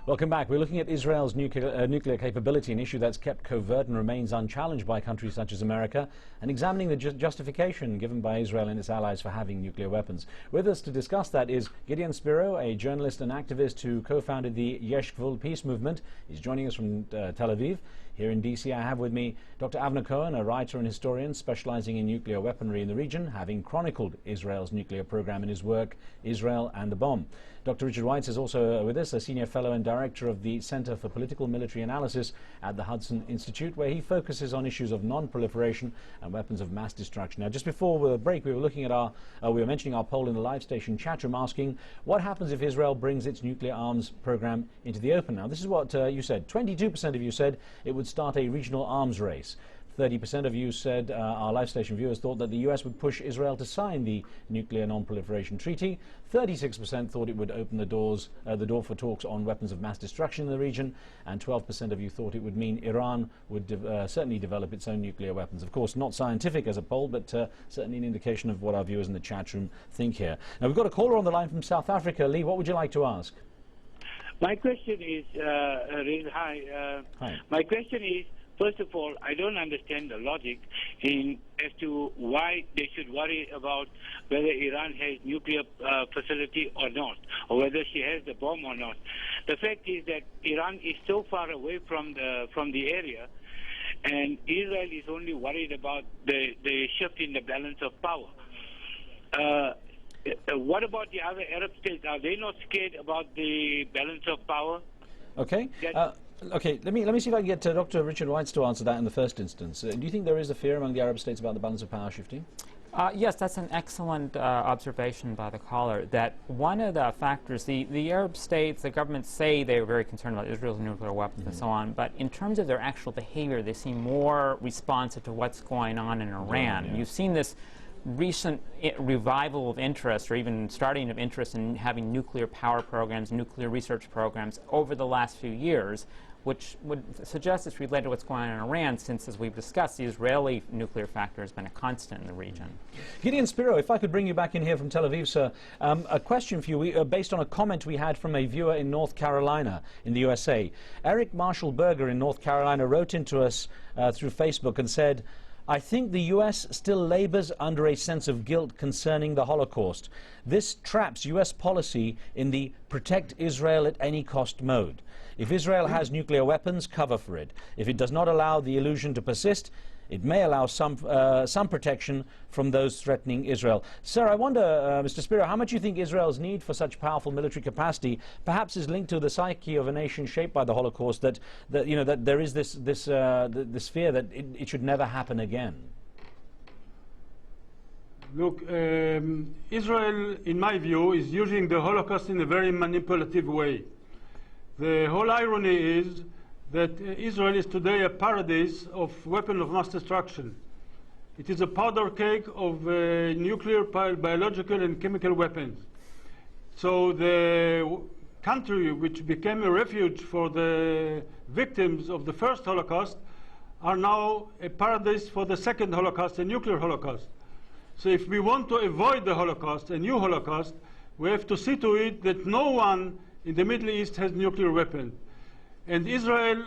Welcome back. We're looking at Israel's nuclear capability, an issue that's kept covert and remains unchallenged by countries such as America, and examining the justification given by Israel and its allies for having nuclear weapons. With us to discuss that is Gideon Spiro, a journalist and activist who co-founded the Yesh Gvul peace movement. He's joining us from Tel Aviv. Here in DC, I have with me Dr. Avner Cohen, a writer and historian specializing in nuclear weaponry in the region, having chronicled Israel's nuclear program in his work, Israel and the Bomb. Dr. Richard Weitz is also with us, a senior fellow and director of the Center for Political Military Analysis at the Hudson Institute, where he focuses on issues of non-proliferation and weapons of mass destruction. Now, just before the break, we were looking at we were mentioning our poll in the live station chat room, asking what happens if Israel brings its nuclear arms program into the open. Now, this is what you said. 22% of you said it would start a regional arms race. 30% of you said, our live station viewers thought that the US would push Israel to sign the Nuclear Non-Proliferation Treaty. 36% thought it would open the door for talks on weapons of mass destruction in the region. And 12% of you thought it would mean Iran would certainly develop its own nuclear weapons. Of course, not scientific as a poll, but certainly an indication of what our viewers in the chat room think here. Now, we've got a caller on the line from South Africa. Lee, what would you like to ask? My question is, Riz, hi. My question is, first of all, I don't understand the logic as to why they should worry about whether Iran has nuclear facility or not, or whether she has the bomb or not. The fact is that Iran is so far away from the area, and Israel is only worried about the shift in the balance of power. What about the other Arab states? Are they not scared about the balance of power? Okay. Okay, let me see if I can get Dr. Richard Weitz to answer that in the first instance. Do you think there is a fear among the Arab states about the balance of power shifting? Yes, that's an excellent observation by the caller, that one of the factors, the Arab states, the governments say they're very concerned about Israel's nuclear weapons and so on, but in terms of their actual behavior, they seem more responsive to what's going on in Iran. Yeah. You've seen this recent revival of interest, or even starting of interest in having nuclear power programs, nuclear research programs over the last few years, which would suggest it's related to what's going on in Iran, since, as we've discussed, the Israeli nuclear factor has been a constant in the region. Gideon Spiro, if I could bring you back in here from Tel Aviv, sir. A question for you, based on a comment we had from a viewer in North Carolina in the USA. Eric Marshall Berger in North Carolina wrote into us through Facebook and said, I think the US still labors under a sense of guilt concerning the Holocaust. This traps US policy in the protect Israel at any cost mode. If Israel has nuclear weapons, cover for it. If it does not allow the illusion to persist, it may allow some protection from those threatening Israel. Sir, I wonder, Mr. Spiro, how much you think Israel's need for such powerful military capacity perhaps is linked to the psyche of a nation shaped by the Holocaust, that there is this fear that it should never happen again? Look, Israel, in my view, is using the Holocaust in a very manipulative way. The whole irony is that Israel is today a paradise of weapons of mass destruction. It is a powder cake of nuclear, biological, and chemical weapons. So the country which became a refuge for the victims of the first Holocaust are now a paradise for the second Holocaust, a nuclear Holocaust. So if we want to avoid the Holocaust, a new Holocaust, we have to see to it that no one in the Middle East has nuclear weapons. And Israel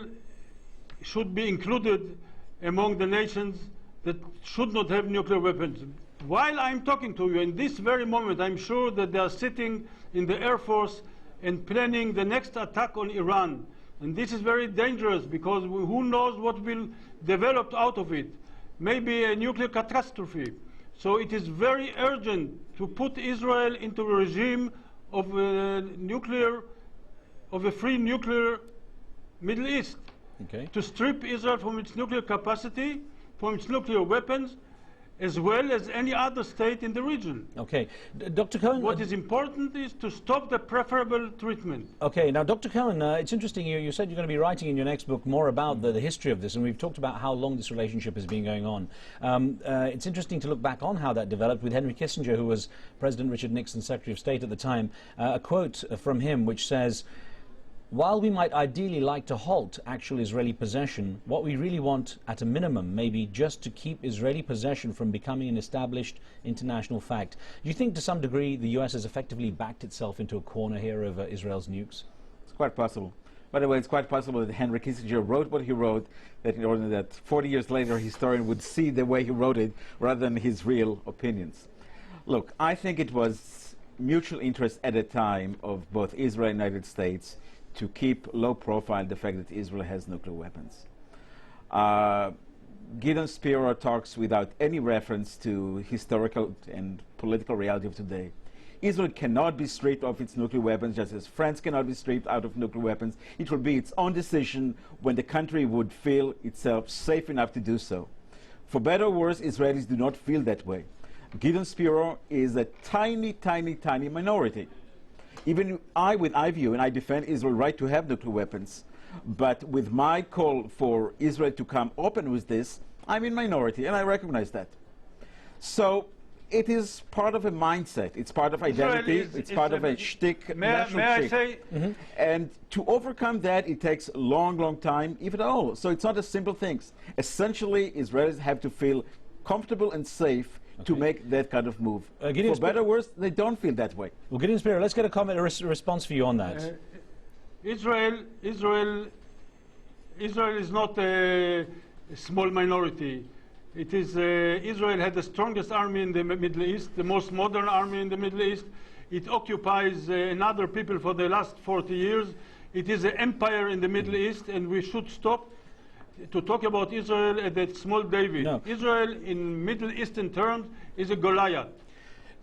should be included among the nations that should not have nuclear weapons. While I'm talking to you, in this very moment, I'm sure that they are sitting in the Air Force and planning the next attack on Iran. And this is very dangerous, because who knows what will develop out of it. Maybe a nuclear catastrophe. So it is very urgent to put Israel into a regime of a free nuclear Middle East, okay, to strip Israel from its nuclear capacity, from its nuclear weapons, as well as any other state in the region. Okay. Dr. Cohen, what is important is to stop the preferable treatment. Okay. Now, Dr. Cohen, it's interesting, you said you're going to be writing in your next book more about the history of this, and we've talked about how long this relationship has been going on. It's interesting to look back on how that developed with Henry Kissinger, who was President Richard Nixon's Secretary of State at the time. A quote from him which says, while we might ideally like to halt actual Israeli possession, what we really want at a minimum may be just to keep Israeli possession from becoming an established international fact. Do you think to some degree the US has effectively backed itself into a corner here over Israel's nukes? It's quite possible. By the way, it's quite possible that Henry Kissinger wrote what he wrote, that in order that 40 years later a historian would see the way he wrote it rather than his real opinions. Look, I think it was mutual interest at the time of both Israel and the United States to keep low profile the fact that Israel has nuclear weapons. Gideon Spiro talks without any reference to historical and political reality of today. Israel cannot be stripped of its nuclear weapons, just as France cannot be stripped out of nuclear weapons. It will be its own decision when the country would feel itself safe enough to do so. For better or worse, Israelis do not feel that way. Gideon Spiro is a tiny, tiny, tiny minority. Even I, with I view, and I defend Israel's right to have nuclear weapons, but with my call for Israel to come open with this, I'm in minority, and I recognize that. So it is part of a mindset. It's part of identity. It's part of a shtick, national shtick. May I say? And to overcome that, it takes a long, long time, if at all. So it's not a simple thing. Essentially, Israelis have to feel comfortable and safe to make that kind of move. For better or worse, they don't feel that way. Well, Gideon Spiro, let's get a comment, a response for you on that. Israel is not a small minority. It is Israel had the strongest army in the Middle East, the most modern army in the Middle East. It occupies another people for the last 40 years. It is an empire in the Middle East, and we should stop to talk about Israel as a small David. No. Israel, in Middle Eastern terms, is a Goliath.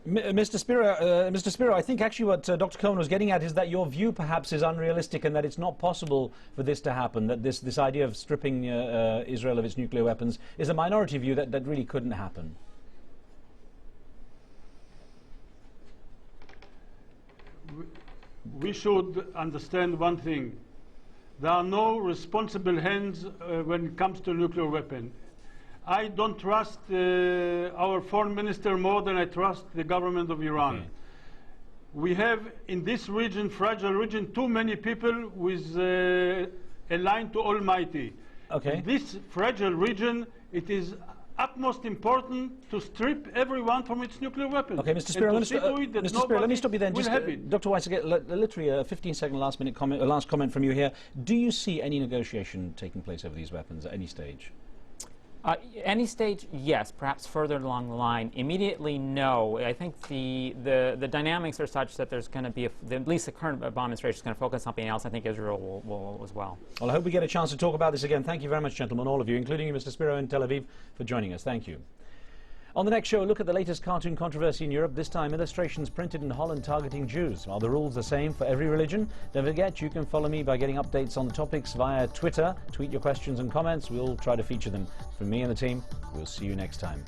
Mr. Spiro, I think actually what Dr. Cohen was getting at is that your view perhaps is unrealistic and that it's not possible for this to happen, that this idea of stripping Israel of its nuclear weapons is a minority view that really couldn't happen. We should understand one thing. There are no responsible hands when it comes to nuclear weapon. I don't trust our foreign minister more than I trust the government of Iran. Okay. We have in this region, fragile region, too many people with a line to Almighty. Okay. In this fragile region, it is utmost important to strip everyone from its nuclear weapons. Okay, Mr. Spiro, let me stop you then. Just, Dr. Weiss, literally a 15-second last comment from you here. Do you see any negotiation taking place over these weapons at any stage? Any stage, yes. Perhaps further along the line. Immediately, no. I think the dynamics are such that there's going to be, at least the current Obama administration is going to focus on something else. I think Israel will as well. Well, I hope we get a chance to talk about this again. Thank you very much, gentlemen, all of you, including you, Mr. Spiro in Tel Aviv, for joining us. Thank you. On the next show, a look at the latest cartoon controversy in Europe, this time illustrations printed in Holland targeting Jews. Are the rules the same for every religion? Don't forget, you can follow me by getting updates on the topics via Twitter. Tweet your questions and comments. We'll try to feature them. From me and the team, we'll see you next time.